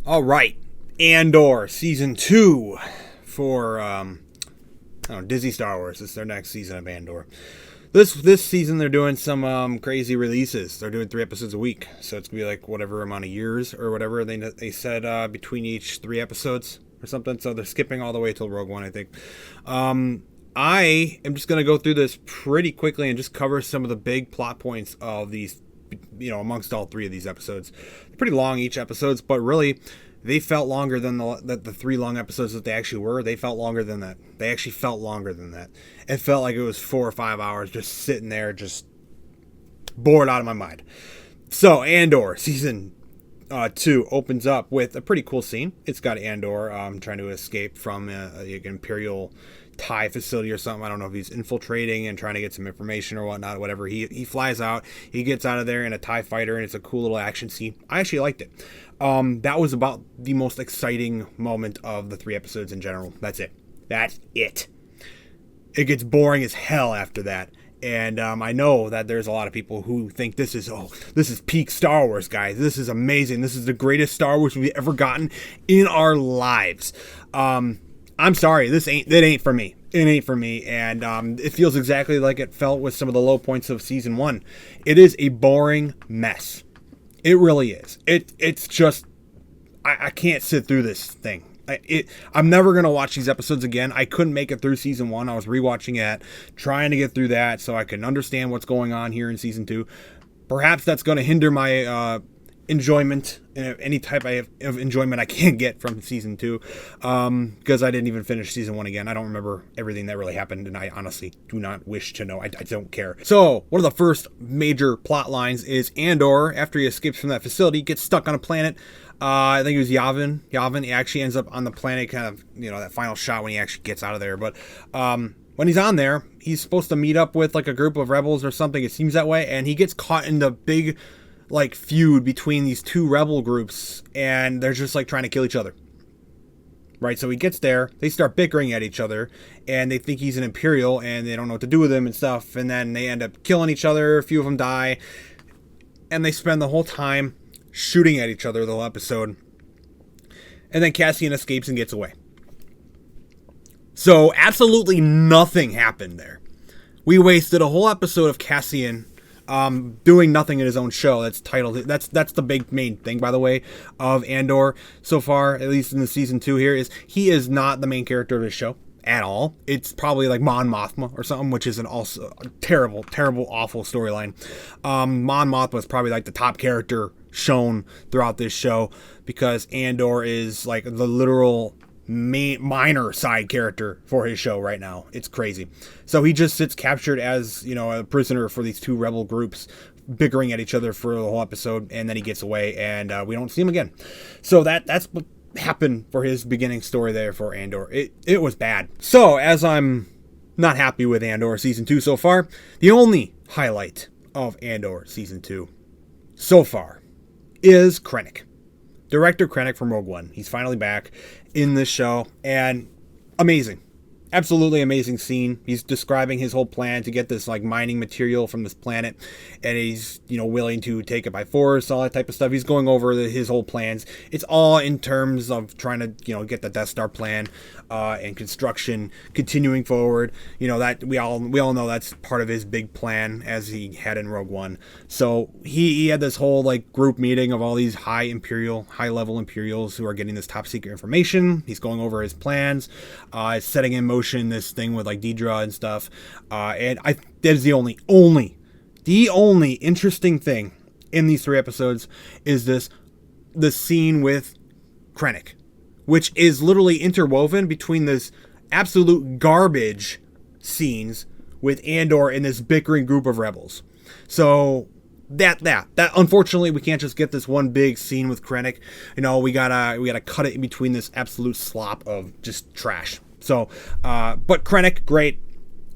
All right, Andor season 2 for Disney Star Wars. It's their next season of Andor. This season they're doing some crazy releases. They're doing 3 episodes a week, so it's gonna be like whatever amount of years or whatever they said between each 3 episodes or something. So they're skipping all the way till Rogue One, I think. I am just gonna go through this pretty quickly and just cover some of the big plot points of these. Amongst all 3 of these episodes. They're pretty long each episodes, but really they felt longer than the 3 long episodes that they actually were. They felt longer than that. They actually felt longer than that. It felt like it was 4 or 5 hours just sitting there, just bored out of my mind. So Andor season 2 opens up with a pretty cool scene. It's got Andor trying to escape from an Imperial TIE facility or something. I don't know if he's infiltrating and trying to get some information or whatnot, whatever. He flies out, he gets out of there in a TIE fighter, and it's a cool little action scene. I actually liked it. That was about the most exciting moment of the 3 episodes in general. That's it. It gets boring as hell after that. And I know that there's a lot of people who think this is peak Star Wars, guys. This is amazing. This is the greatest Star Wars we've ever gotten in our lives. I'm sorry, it ain't for me. It ain't for me, and it feels exactly like it felt with some of the low points of season 1. It is a boring mess. It really is. It's just I can't sit through this thing. I'm never going to watch these episodes again. I couldn't make it through season 1. I was rewatching it, trying to get through that so I can understand what's going on here in season 2. Perhaps that's going to hinder my enjoyment, any type of enjoyment I can get from season 2, because I didn't even finish season 1 again. I don't remember everything that really happened, and I honestly do not wish to know. I don't care. So one of the first major plot lines is Andor, after he escapes from that facility, gets stuck on a planet. I think it was Yavin. He actually ends up on the planet, kind of, that final shot when he actually gets out of there. But when he's on there, he's supposed to meet up with like a group of rebels or something. It seems that way, and he gets caught in the big feud between these 2 rebel groups, and they're just trying to kill each other. Right, so he gets there, they start bickering at each other, and they think he's an Imperial, and they don't know what to do with him and stuff, and then they end up killing each other. A few of them die, and they spend the whole time shooting at each other the whole episode, and then Cassian escapes and gets away. So absolutely nothing happened there. We wasted a whole episode of Cassian doing nothing in his own show. That's titled. That's the big main thing, by the way, of Andor so far, at least in the season 2 here, is he is not the main character of his show at all. It's probably like Mon Mothma or something, which is also a terrible, awful storyline. Mon Mothma is probably like the top character shown throughout this show, because Andor is like the literal minor side character for his show right now. It's crazy. So he just sits captured as, a prisoner for these 2 rebel groups, bickering at each other for the whole episode, and then he gets away, and we don't see him again. So that's what happened for his beginning story there for Andor. It was bad. So as I'm not happy with Andor season 2 so far, the only highlight of Andor season 2 so far is Krennic. Director Krennic from Rogue One. He's finally back in this show, and amazing. Absolutely amazing scene. He's describing his whole plan to get this mining material from this planet, and he's willing to take it by force, all that type of stuff. He's going over his whole plans. It's all in terms of trying to get the Death Star plan and construction continuing forward. That we all know that's part of his big plan, as he had in Rogue One. So he had this whole group meeting of all these high level Imperials who are getting this top secret information. He's going over his plans, setting in motion this thing with Deidre and stuff, and that is the only interesting thing in these 3 episodes is the scene with Krennic, which is literally interwoven between this absolute garbage scenes with Andor and this bickering group of rebels. So that unfortunately we can't just get this one big scene with Krennic. We gotta cut it in between this absolute slop of just trash. So, but Krennic, great.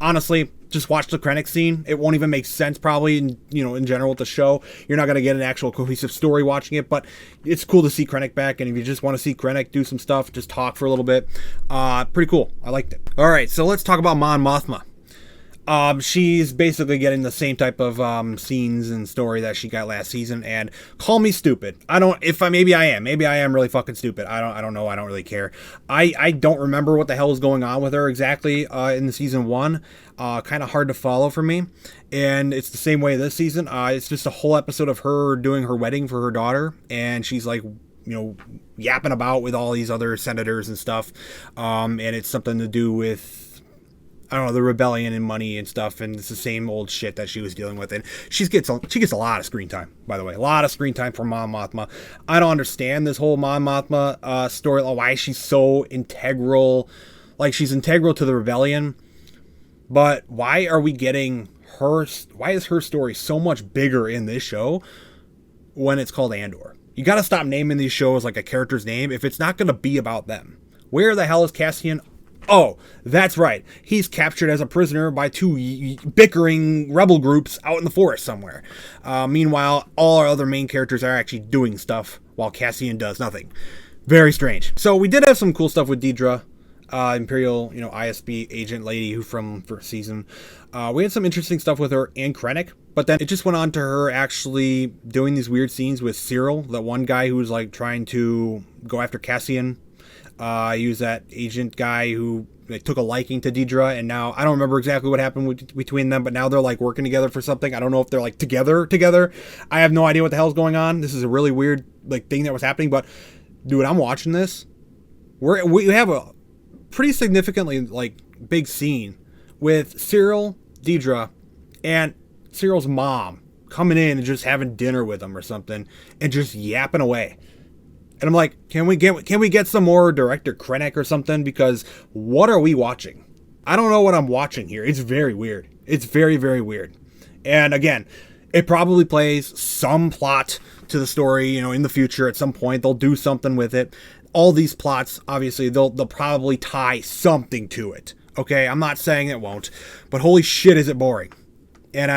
Honestly, just watch the Krennic scene. It won't even make sense probably in general with the show. You're not going to get an actual cohesive story watching it, but it's cool to see Krennic back. And if you just want to see Krennic do some stuff, just talk for a little bit. Pretty cool. I liked it. All right, so let's talk about Mon Mothma. She's basically getting the same type of scenes and story that she got last season. And call me stupid. Maybe I am really fucking stupid. I don't know. I don't really care. I don't remember what the hell is going on with her exactly in the season 1. Kind of hard to follow for me. And it's the same way this season. It's just a whole episode of her doing her wedding for her daughter, and she's like, yapping about with all these other senators and stuff. And it's something to do with, I don't know, the rebellion and money and stuff, and it's the same old shit that she was dealing with. And she gets a lot of screen time, by the way, a lot of screen time for Mon Mothma. I don't understand this whole Mon Mothma story. Why she's so integral, like she's integral to the rebellion, but why are we getting her? Why is her story so much bigger in this show when it's called Andor? You got to stop naming these shows like a character's name if it's not going to be about them. Where the hell is Cassian? Oh, that's right. He's captured as a prisoner by 2 bickering rebel groups out in the forest somewhere. Meanwhile, all our other main characters are actually doing stuff while Cassian does nothing. Very strange. So we did have some cool stuff with Deidre, Imperial, ISB agent lady who from first season. We had some interesting stuff with her and Krennic, but then it just went on to her actually doing these weird scenes with Cyril, that one guy who was like trying to go after Cassian. He was that agent guy who took a liking to Deidre, and now I don't remember exactly what happened between them, but now they're like working together for something. I don't know if they're like together. I have no idea what the hell's going on. This is a really weird thing that was happening, but dude, I'm watching this. We have a pretty significantly big scene with Cyril, Deidre, and Cyril's mom coming in and just having dinner with him or something and just yapping away. And I'm like, can we get some more director Krennic or something? Because what are we watching? I don't know what I'm watching here. It's very weird. It's very, very weird. And again, it probably plays some plot to the story, in the future at some point. They'll do something with it. All these plots, obviously, they'll probably tie something to it. Okay, I'm not saying it won't, but holy shit, is it boring. And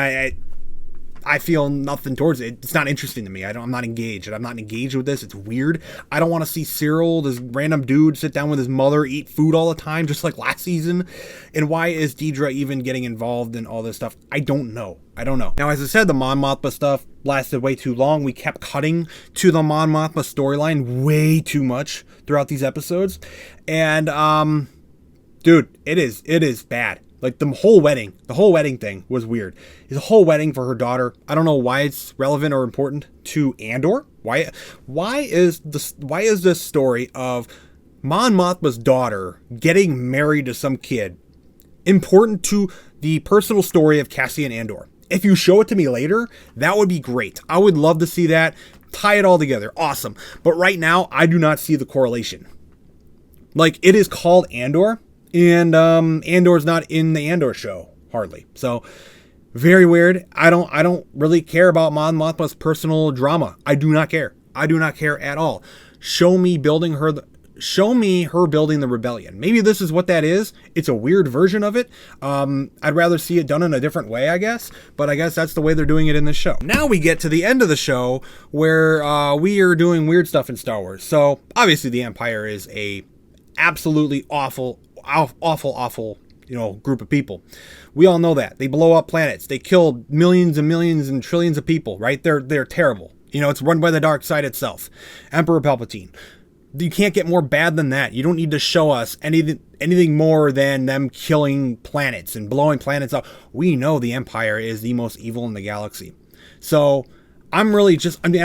I feel nothing towards it. It's not interesting to me. I'm not engaged. I'm not engaged with this. It's weird. I don't want to see Cyril, this random dude, sit down with his mother, eat food all the time, just like last season. And why is Deidre even getting involved in all this stuff? I don't know. Now, as I said, the Mon Mothma stuff lasted way too long. We kept cutting to the Mon Mothma storyline way too much throughout these episodes. And, dude, it is bad. Like the whole wedding thing was weird. It's a whole wedding for her daughter. I don't know why it's relevant or important to Andor. Why is this story of Mon Mothma's daughter getting married to some kid important to the personal story of Cassian Andor? If you show it to me later, that would be great. I would love to see that. Tie it all together. Awesome. But right now, I do not see the correlation. Like, it is called Andor. And Andor's not in the Andor show, hardly. So, very weird. I don't really care about Mon Mothma's personal drama. I do not care. I do not care at all. Show me her building the rebellion. Maybe this is what that is. It's a weird version of it. I'd rather see it done in a different way, I guess. But I guess that's the way they're doing it in this show. Now we get to the end of the show where we are doing weird stuff in Star Wars. So, obviously the Empire is a absolutely awful, group of people. We all know that. They blow up planets. They kill millions and millions and trillions of people, right? They're terrible. It's run by the dark side itself. Emperor Palpatine. You can't get more bad than that. You don't need to show us anything more than them killing planets and blowing planets up. We know the Empire is the most evil in the galaxy. So I'm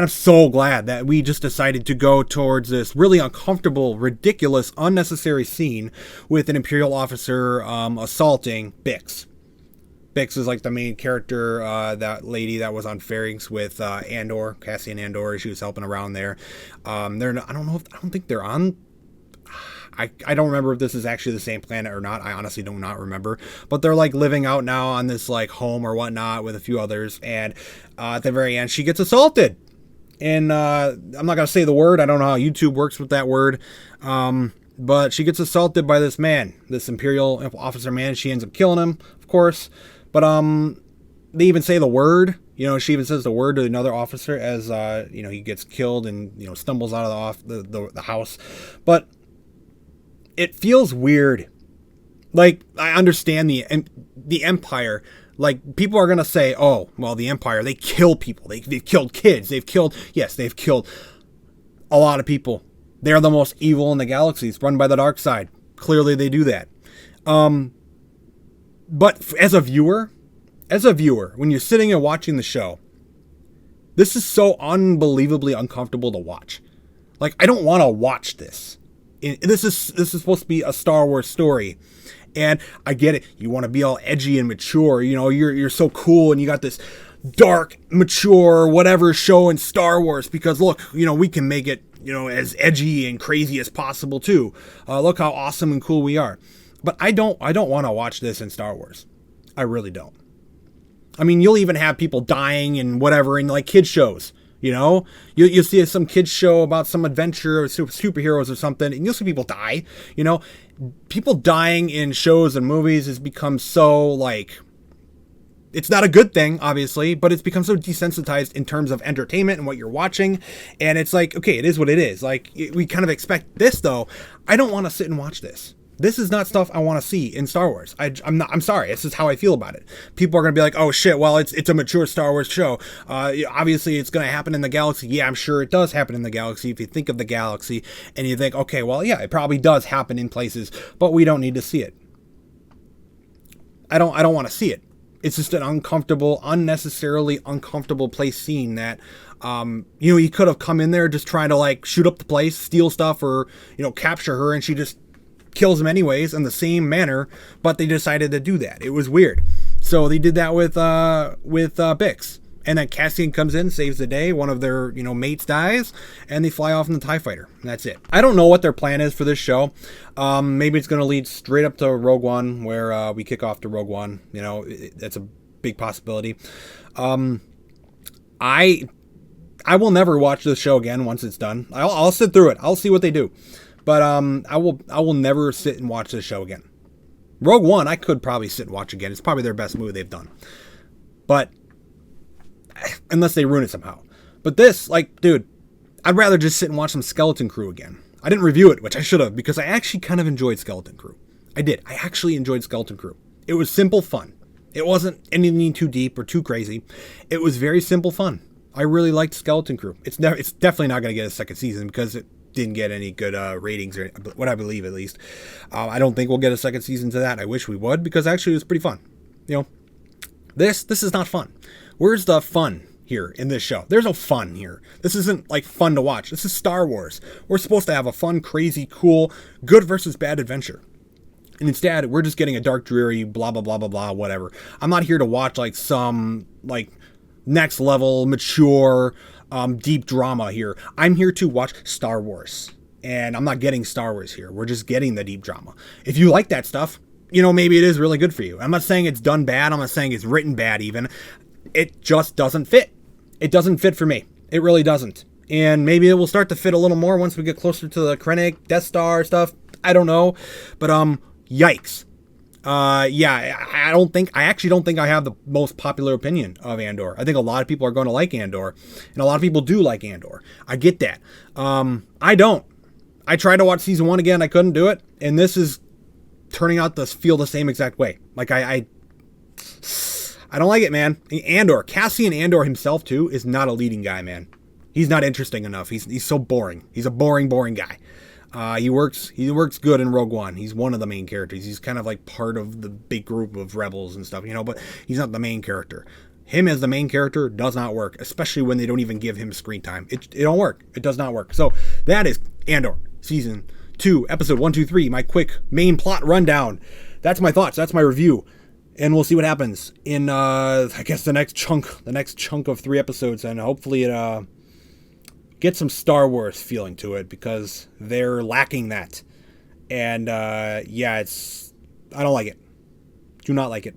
so glad that we just decided to go towards this really uncomfortable, ridiculous, unnecessary scene with an Imperial officer assaulting Bix. Bix is like the main character, that lady that was on Ferrix with Andor, Cassian Andor. She was helping around there. I don't think they're on. I don't remember if this is actually the same planet or not. I honestly do not remember. But they're like living out now on this like home or whatnot with a few others. And at the very end, she gets assaulted. And I'm not going to say the word. I don't know how YouTube works with that word. But she gets assaulted by this man, this Imperial officer man. She ends up killing him, of course. But they even say the word. She even says the word to another officer as he gets killed and stumbles out of the house. But it feels weird. Like, I understand the Empire. Like, people are going to say, oh, well, the Empire, they kill people. They've killed kids. They've killed a lot of people. They're the most evil in the galaxies, run by the dark side. Clearly, they do that. But as a viewer, when you're sitting and watching the show, this is so unbelievably uncomfortable to watch. Like, I don't want to watch this. This is supposed to be a Star Wars story. And I get it. You want to be all edgy and mature. You know, you're so cool and you got this dark, mature, whatever show in Star Wars because look, you know, we can make it, you know, as edgy and crazy as possible too. Look how awesome and cool we are. But I don't want to watch this in Star Wars. I really don't. I mean, you'll even have people dying and whatever in like kids shows. You know, you'll see some kids show about some adventure or superheroes or something, and you'll see people die. You know, people dying in shows and movies has become so like, it's not a good thing, obviously, but it's become so desensitized in terms of entertainment and what you're watching. And it's like, okay, it is what it is. Like, we kind of expect this, though. I don't want to sit and watch this. This is not stuff I want to see in Star Wars. I'm sorry. This is how I feel about it. People are going to be like, oh shit, well, it's a mature Star Wars show. Obviously it's going to happen in the galaxy. Yeah, I'm sure it does happen in the galaxy. If you think of the galaxy and you think, okay, well, yeah, it probably does happen in places, but we don't need to see it. I don't want to see it. It's just an unnecessarily uncomfortable place scene that, you know, you could have come in there just trying to like shoot up the place, steal stuff, or, you know, capture her, and she just kills him anyways in the same manner, but they decided to do that. It was weird. So they did that with Bix. And then Cassian comes in, saves the day, one of their, you know, mates dies, and they fly off in the TIE Fighter. And that's it. I don't know what their plan is for this show. Maybe it's going to lead straight up to Rogue One, where we kick off to Rogue One. You know, that's a big possibility. I will never watch this show again once it's done. I'll sit through it. I'll see what they do. But I will never sit and watch this show again. Rogue One, I could probably sit and watch again. It's probably their best movie they've done. But unless they ruin it somehow. But this, like, dude, I'd rather just sit and watch some Skeleton Crew again. I didn't review it, which I should have, because I actually kind of enjoyed Skeleton Crew. I did. I actually enjoyed Skeleton Crew. It was simple fun. It wasn't anything too deep or too crazy. It was very simple fun. I really liked Skeleton Crew. It's definitely not going to get a second season because it didn't get any good ratings, or what I believe at least. I don't think we'll get a second season to that. I wish we would, because actually it was pretty fun. You know, this is not fun. Where's the fun here in this show? There's no fun here. This isn't like fun to watch. This is Star Wars. We're supposed to have a fun, crazy, cool, good versus bad adventure. And instead, we're just getting a dark, dreary, blah, blah, blah, blah, blah, whatever. I'm not here to watch like some like next level, mature, deep drama here. I'm here to watch Star Wars. And I'm not getting Star Wars here. We're just getting the deep drama. If you like that stuff, you know, maybe it is really good for you. I'm not saying it's done bad. I'm not saying it's written bad even. It just doesn't fit. It doesn't fit for me. It really doesn't. And maybe it will start to fit a little more once we get closer to the Krennic, Death Star stuff. I don't know. But, yikes. Yeah, I actually don't think I have the most popular opinion of Andor. I think a lot of people are going to like Andor, and a lot of people do like Andor. I get that. I don't. I tried to watch season 1 again. I couldn't do it. And this is turning out to feel the same exact way. Like, I don't like it, man. Andor, Cassian Andor himself, too, is not a leading guy, man. He's not interesting enough. He's so boring. He's a boring guy. He works good in Rogue One. He's one of the main characters. He's kind of like part of the big group of rebels and stuff, you know, but he's not the main character. Him as the main character does not work, especially when they don't even give him screen time. It don't work. It does not work. So that is Andor, Season 2, Episode 1, 2, 3, my quick main plot rundown. That's my thoughts. That's my review. And we'll see what happens in, I guess, the next chunk of 3 episodes. And hopefully it gets some Star Wars feeling to it, because they're lacking that. And, yeah, I don't like it. Do not like it.